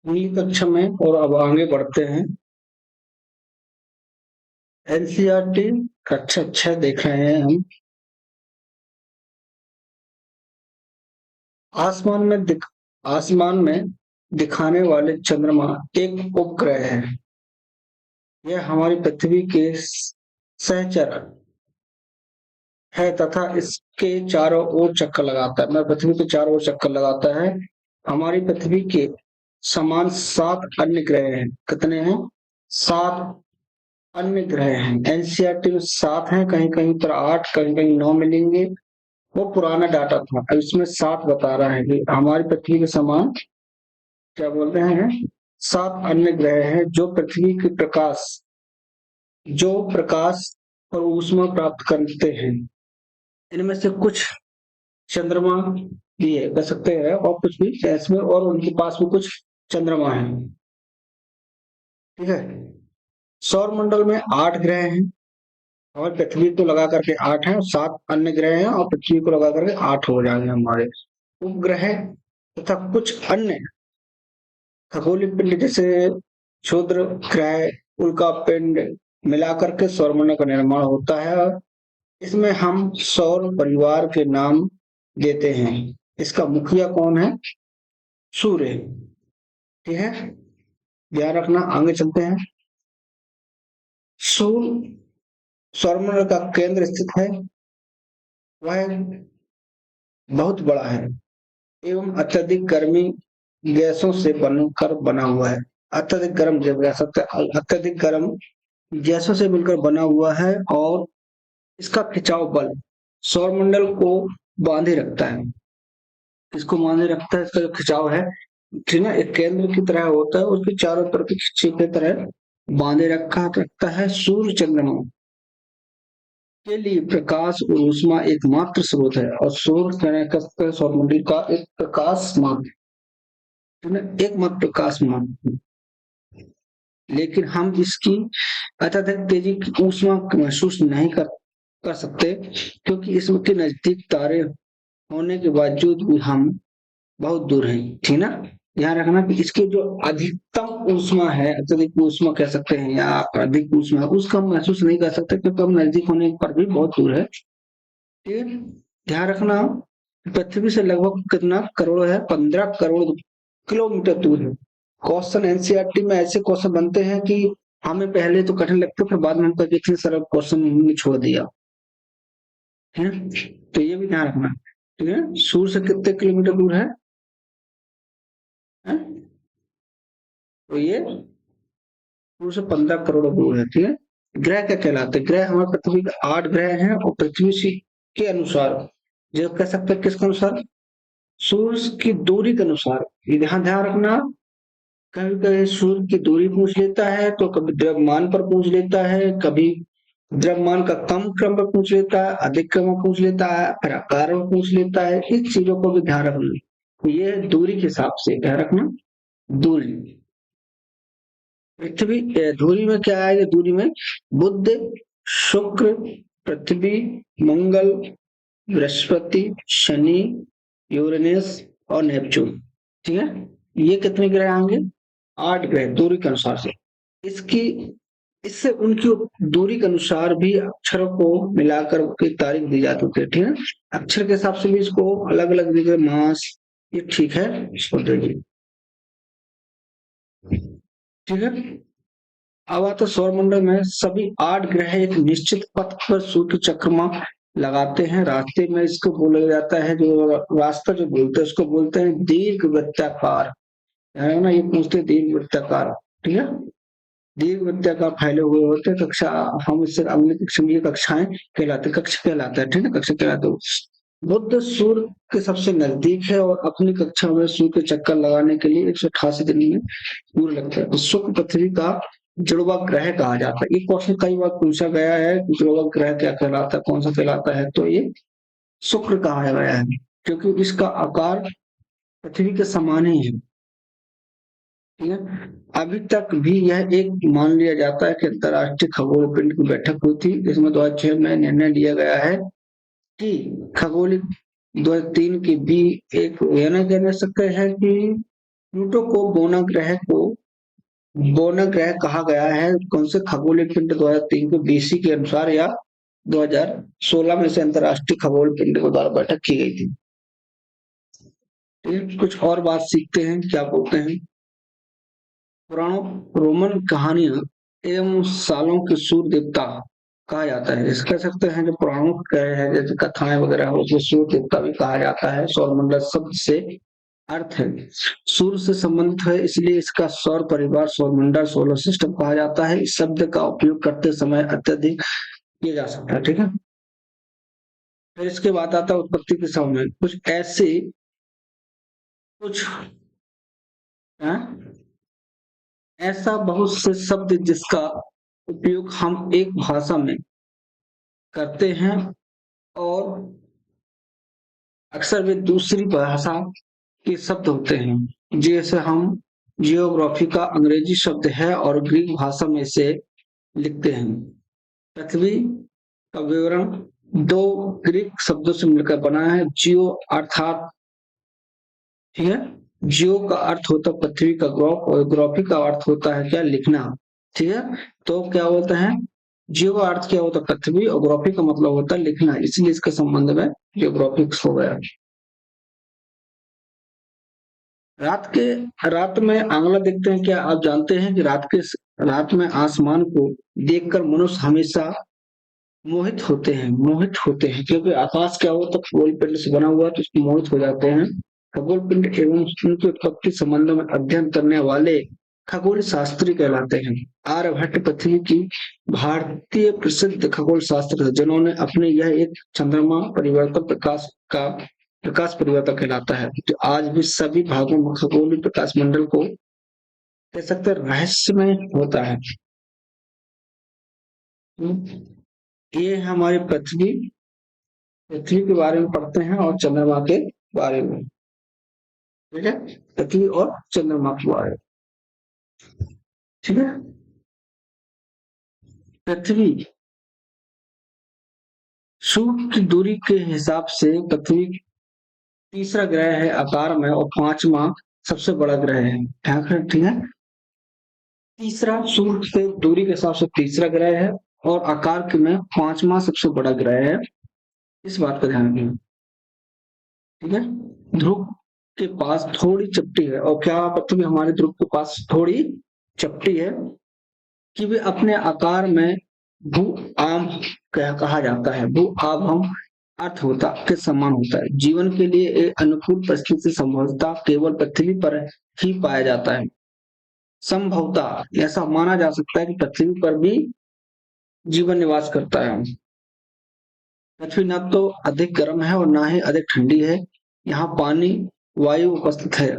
अगली कक्षा में और अब आगे बढ़ते हैं। एनसीईआरटी कक्षा 6 देख रहे हैं हम। आसमान में दिखाने वाले चंद्रमा एक उपग्रह है। यह हमारी पृथ्वी के सहचर है तथा इसके चारों ओर चक्कर लगाता है। पृथ्वी के चारों ओर चक्कर लगाता है। हमारी पृथ्वी के समान 7 अन्य ग्रह हैं। कितने हैं? 7 अन्य ग्रह हैं। एनसीईआरटी में 7 हैं, कहीं कहीं पर 8, कहीं कहीं 9 मिलेंगे। वो पुराना डाटा था, अब इसमें 7 बता रहा है कि हमारी पृथ्वी के समान क्या बोल रहे हैं, 7 अन्य ग्रह हैं जो प्रकाश और ऊष्मा प्राप्त करते हैं। इनमें से कुछ चंद्रमा भी है, कह सकते हैं, और कुछ भी इसमें, और उनके पास में कुछ चंद्रमा है। ठीक है। सौर मंडल में 8 ग्रह हैं और पृथ्वी को लगा करके 8 है, 7 अन्य ग्रह हैं और पृथ्वी को लगा करके 8 हो जाएंगे हमारे उपग्रह तथा कुछ अन्य खगोलीय पिंड जैसे क्षुद्र ग्रह, उल्का पिंड मिलाकर के सौरमंडल का निर्माण होता है। इसमें हम सौर परिवार के नाम देते हैं। इसका मुखिया कौन है? सूर्य। ठीक है, ध्यान रखना। आगे चलते हैं। सूर्य सौरमंडल का केंद्र स्थित है। वह बहुत बड़ा है एवं अत्यधिक गर्मी गैसों से बनकर बना हुआ है। अत्यधिक गर्म अत्यधिक गर्म गैसों से मिलकर बना हुआ है और इसका खिंचाव बल सौरमंडल को बांधे रखता है। किसको बांधे रखता है? इसका जो खिंचाव है, ठीक है, एक केंद्र की तरह होता है, उसके चारों तरफ खिंचे की तरह बांधे रखता है। सूर्य चंद्रमा के लिए प्रकाश और ऊष्मा एकमात्र स्रोत है और सौरमंडल का एक प्रकाश मात्र, एकमात्र प्रकाश मात्र। लेकिन हम इसकी अत्यधिक तेजी की ऊष्मा महसूस नहीं कर सकते क्योंकि इसके नजदीक तारे होने के बावजूद भी हम बहुत दूर हैं। ठीक ना, ध्यान रखना कि इसकी जो अधिकतम ऊष्मा है, अत्यधिक ऊष्मा कह सकते हैं या अधिक ऊष्मा, उसका हम महसूस नहीं कर सकते क्योंकि हम नजदीक होने पर भी बहुत दूर है। ठीक, ध्यान रखना। पृथ्वी से लगभग कितना करोड़ है? 15 करोड़ किलोमीटर दूर है। क्वेश्चन एनसीईआरटी में ऐसे क्वेश्चन बनते हैं कि हमें पहले तो कठिन लगते, फिर बाद में हमको इतने सरल क्वेश्चन हमने छोड़ दिया है। तो ये भी ध्यान रखना। ठीक है, सूर्य से कितने किलोमीटर दूर है? तो ये सूर्य से 15 करोड़ दूर है। ठीक है। ग्रह क्या कहलाते हैं? ग्रह हमारे पृथ्वी के 8 ग्रह हैं और पृथ्वी के अनुसार, जो कह सकते हैं किसके अनुसार? सूर्य की दूरी के अनुसार। ध्यान ध्यान रखना, कभी कभी सूर्य की दूरी पूछ लेता है तो कभी द्रव्यमान पर पूछ लेता है, कभी द्रव्यमान का कम क्रम पर पूछ लेता है, अधिक क्रम में पूछ लेता है, फिर आकार में पूछ लेता है। इस चीजों को भी ध्यान रखना। तो ये दूरी के हिसाब से ध्यान रखना। दूरी पृथ्वी दूरी में क्या आएगा? दूरी में बुध, शुक्र, पृथ्वी, मंगल, बृहस्पति, शनि, यूरेनस और नेपच्यून। ठीक है, ये कितने ग्रह आएंगे? 8 ग्रह दूरी के अनुसार से। इससे उनकी दूरी के अनुसार भी अक्षरों को मिलाकर उसकी तारीख दी जाती है। ठीक है, अक्षर के हिसाब से भी इसको अलग अलग दीजिए। मास, ये ठीक है, इसको दे दीजिए। ठीक है, अब आता सौरमंडल में सभी 8 ग्रह एक निश्चित पथ पर सूर्य चक्रमा लगाते हैं। रास्ते में इसको बोला जाता है, जो रास्ता जो बोलते हैं उसको बोलते हैं दीर्घ वृत्ताकार, है ना। ये पूछते दीर्घ वृत्ताकार। ठीक है, दीर्घ वृत्ताकार फैले हुए होते हैं। कक्षा हम इससे अगली कक्षा में कक्षाएं कहलाते, कक्ष कहलाता है। ठीक है, कक्षा कहलाते हैं। बुध सूर्य के सबसे नजदीक है और अपनी कक्षा में सूर्य के चक्कर लगाने के लिए 188 दिन में पूरा लगता है। तो शुक्र पृथ्वी का जुड़वा ग्रह कहा जाता है। ये क्वेश्चन कई बार पूछा गया है, जुड़वा ग्रह क्या कहलाता है, कौन सा कहलाता है? तो ये शुक्र कहा गया है क्योंकि इसका आकार पृथ्वी के समान ही है। ठीक है, अभी तक भी यह एक मान लिया जाता है कि अंतरराष्ट्रीय खगोल पिंड की बैठक हुई थी, जिसमें 2006 में निर्णय लिया गया है कि खगोलिक 2003 की भी एक, यह नहीं कह सकते हैं कि प्लूटो को बोना ग्रह कहा गया है कौन से खगोलीय पिंड 2003 को बीसी के अनुसार या 2016 में से अंतरराष्ट्रीय खगोल पिंड के द्वारा बैठक की गई थी। कुछ और बात सीखते हैं, क्या बोलते हैं। पुराणों रोमन कहानियां एवं सालों के सूर्य देवता कहा जाता है। इस कह सकते हैं जो पुराणों कहे हैं जैसे कथाएं वगैरह हो उसमें सूर्य देवता भी कहा जाता है। सौरमंडल शब्द से अर्थ है सूर्य से संबंधित है, इसलिए इसका सौर परिवार सौरमंडल सोलर सिस्टम कहा जाता है। इस शब्द का उपयोग करते समय अत्यधिक किया जा सकता है। ठीक है, फिर इसके बाद आता है उत्पत्ति के समय कुछ है? ऐसा बहुत से शब्द जिसका उपयोग हम एक भाषा में करते हैं और अक्सर वे दूसरी भाषा के शब्द होते हैं। जैसे हम जियोग्राफी का अंग्रेजी शब्द है और ग्रीक भाषा में से लिखते हैं। पृथ्वी का विवरण दो ग्रीक शब्दों से मिलकर बना है। जियो अर्थात, ठीक है, जियो का अर्थ होता है पृथ्वी का ग्राफ और ग्राफी का अर्थ होता है क्या, लिखना। ठीक है, तो क्या होता है जियो का अर्थ क्या होता है पृथ्वी और ग्राफी का मतलब होता है लिखना, इसलिए इसके संबंध में जियोग्राफिक्स हो गया। रात में आंगला देखते हैं। क्या आप जानते हैं कि रात में आसमान को देखकर मनुष्य हमेशा मोहित होते हैं क्योंकि आकाश क्या होता है खगोल पिंड से बना हुआ, तो उसको मोहित हो जाते हैं। खगोल पिंड एवं उनकी उत्पत्ति संबंध में अध्ययन करने वाले खगोल शास्त्री कहलाते हैं। आर्यभट्ट पृथ्वी की भारतीय प्रसिद्ध खगोल शास्त्र है जिन्होंने अपने यह एक चंद्रमा परिवर्तन प्रकाश परिवर्तन कहलाता है जो आज भी सभी भागों में खगोलीय प्रकाश मंडल को कह सकते हैं रहस्यमय होता है। ये हमारी पृथ्वी के बारे में पढ़ते हैं और चंद्रमा के बारे में। ठीक है, पृथ्वी और चंद्रमा के बारे में। ठीक है, पृथ्वी सूर्य की दूरी के हिसाब से पृथ्वी तीसरा ग्रह है आकार में और पांचवा सबसे बड़ा ग्रह है। ठीक है, तीसरा सूर्य से दूरी के हिसाब से तीसरा ग्रह है और आकार में पांचवा सबसे बड़ा ग्रह है। इस बात का ध्यान रखिए। ठीक है, ध्रुव के पास थोड़ी चपटी है और क्या पृथ्वी हमारे ध्रुव के पास थोड़ी चपटी है कि वे अपने आकार में भू आम कहा जाता है। भू आम अर्थ होता के समान होता है। जीवन के लिए एक अनुकूल परिस्थिति संभवतः केवल पृथ्वी पर ही पाया जाता है। संभवतः ऐसा माना जा सकता है कि पृथ्वी पर भी जीवन निवास करता है। पृथ्वी न तो अधिक गर्म है और ना ही अधिक ठंडी है। यहाँ पानी वायु उपस्थित है।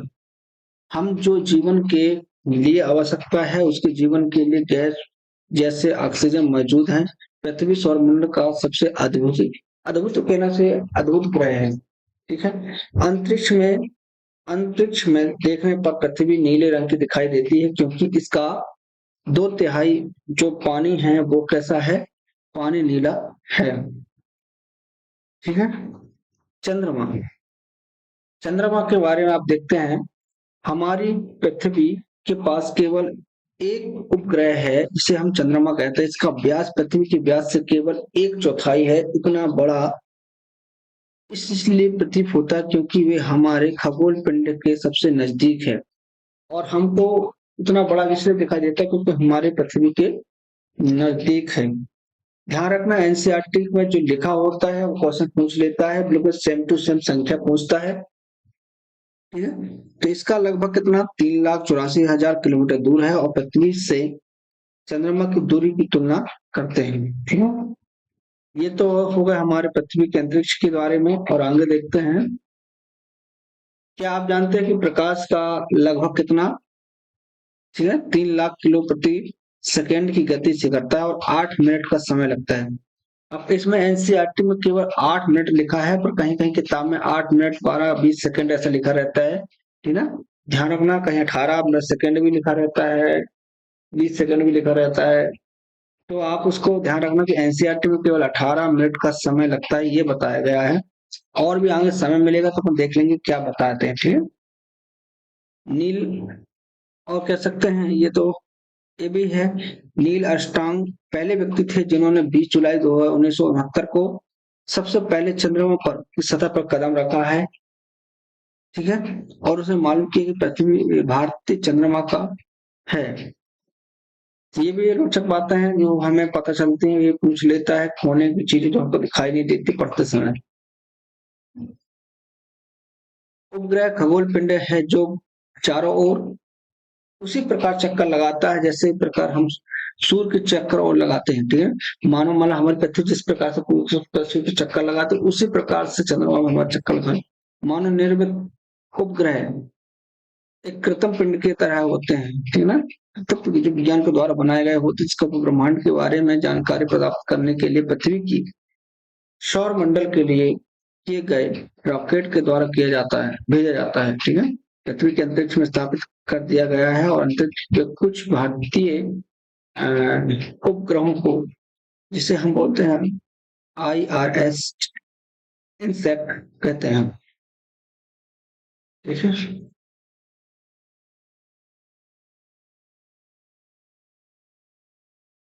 हम जो जीवन के लिए आवश्यकता है उसके जीवन के लिए गैस जैसे ऑक्सीजन मौजूद है। पृथ्वी सौरमंडल का सबसे अद्भुत कहना से अद्भुत ग्रह है। ठीक है, अंतरिक्ष में देखने पर पृथ्वी नीले रंग की दिखाई देती है क्योंकि इसका 2/3 जो पानी है वो कैसा है, पानी नीला है। ठीक है, चंद्रमा के बारे में आप देखते हैं। हमारी पृथ्वी के पास केवल एक उपग्रह है जिसे हम चंद्रमा कहते हैं। इसका व्यास पृथ्वी के व्यास से केवल 1/4 है। इतना बड़ा इसलिए प्रतीत होता है क्योंकि वे हमारे खगोल पिंड के सबसे नजदीक है और हमको इतना बड़ा इसलिए दिखाई देता है क्योंकि हमारे पृथ्वी के नजदीक है। ध्यान रखना एनसीईआरटी में जो लिखा होता है वो क्वेश्चन पूछ लेता है, बिल्कुल सेम टू सेम संख्या पूछता है। ठीक है, तो इसका लगभग कितना 3,84,000 किलोमीटर दूर है और पृथ्वी से चंद्रमा की दूरी की तुलना करते हैं। ठीक है, ये तो हो गया हमारे पृथ्वी के अंतरिक्ष के बारे में। और आगे देखते हैं। क्या आप जानते हैं कि प्रकाश का लगभग कितना, ठीक है, 3 लाख किलो प्रति सेकेंड की गति से करता है और 8 मिनट का समय लगता है। अब इसमें एनसीईआरटी में केवल 8 मिनट लिखा है पर कहीं कहीं किताब में 8 मिनट 12-20 सेकंड ऐसा लिखा रहता है। ठीक है, ध्यान रखना कहीं 18 सेकंड भी लिखा रहता है, 20 सेकंड भी लिखा रहता है। तो आप उसको ध्यान रखना कि एनसीईआरटी में केवल 18 मिनट का समय लगता है, ये बताया गया है। और भी आगे समय मिलेगा तो हम देख लेंगे क्या बताते हैं। ठीक है, नील और कह सकते हैं ये तो ये भी है। नील आर्मस्ट्रांग पहले व्यक्ति थे जिन्होंने 20 जुलाई 1969 को सबसे पहले चंद्रमा पर की सतह पर कदम रखा है। ठीक है, और उसे मालूम किया कि पृथ्वी भारतीय चंद्रमा का है। ये भी रोचक बातें हैं जो हमें पता चलती हैं। ये पूछ लेता है खोने की चीजें जो हमको दिखाई नहीं देती पढ़ते समय। उपग्रह खगोल पिंड है जो चारों ओर उसी प्रकार चक्कर लगाता है जैसे प्रकार हम सूर्य के चक्कर और लगाते हैं। ठीक है, मानो माना हमारी पृथ्वी जिस प्रकार से पृथ्वी के चक्कर लगाते हैं उसी प्रकार से चंद्रमा में हमारा चक्कर लगाए। मानव निर्मित उपग्रह एक कृत्रिम पिंड की तरह होते हैं। ठीक है ना, तब जो विज्ञान के द्वारा बनाए गए होते हैं जिसका ब्रह्मांड के बारे में जानकारी प्राप्त करने के लिए पृथ्वी की सौर मंडल के लिए किए गए रॉकेट के द्वारा किया जाता है भेजा जाता है। ठीक है, पृथ्वी के अंतरिक्ष में स्थापित कर दिया गया है और अंतरिक्ष के कुछ भारतीय उपग्रहों को जिसे हम बोलते हैं IRS इनसेट कहते हैं। ठीक है,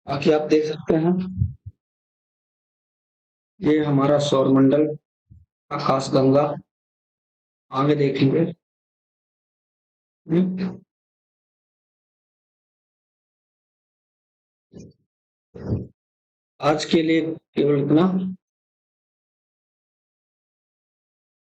बाकी आप देख सकते हैं ये हमारा सौर मंडल आकाश गंगा आगे देखेंगे। हम्म, आज के लिए केवल इतना।